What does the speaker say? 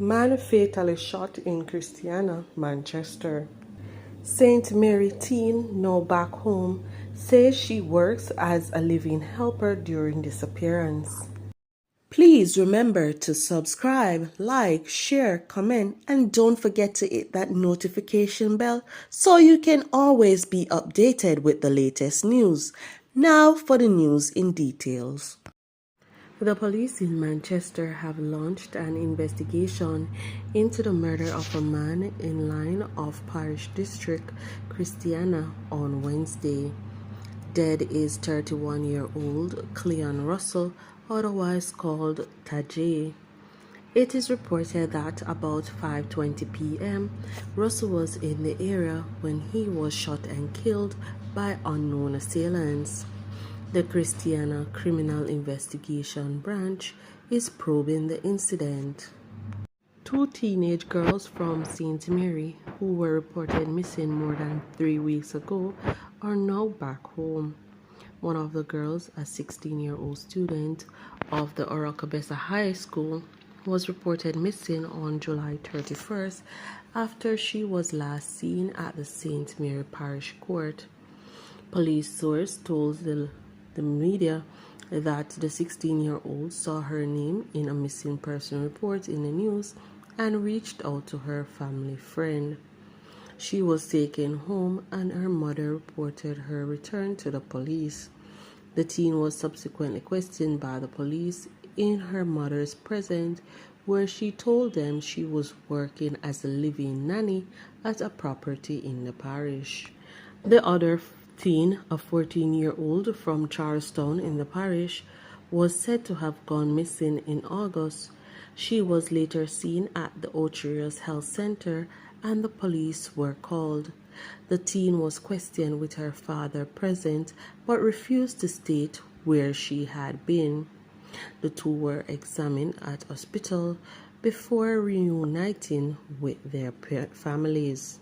Man fatally shot in Christiana, Manchester. St. Mary teen, now back home, says she works as a living helper during disappearance. Please remember to subscribe, like, share, comment, and don't forget to hit that notification bell so you can always be updated with the latest news. Now for the news in details. The police in Manchester have launched an investigation into the murder of a man in line of Parish District, Christiana, on Wednesday. Dead is 31-year-old Cleon Russell, otherwise called Tajay. It is reported that about 5:20 p.m., Russell was in the area when he was shot and killed by unknown assailants. The Christiana Criminal Investigation Branch is probing the incident. Two teenage girls from St. Mary, who were reported missing more than 3 weeks ago, are now back home. One of the girls, a 16-year-old student of the Orocabessa High School, was reported missing on July 31st after she was last seen at the St. Mary Parish Court. Police source told the media that the 16-year-old saw her name in a missing person report in the news and reached out to her family friend. She was taken home and her mother reported her return to the police. The teen was subsequently questioned by the police in her mother's presence, where she told them she was working as a living nanny at a property in the parish. The other teen, a 14-year-old from Charlestown in the parish, was said to have gone missing in August. She was later seen at the Ocherios Health Center and the police were called. The teen was questioned with her father present but refused to state where she had been. The two were examined at hospital before reuniting with their families.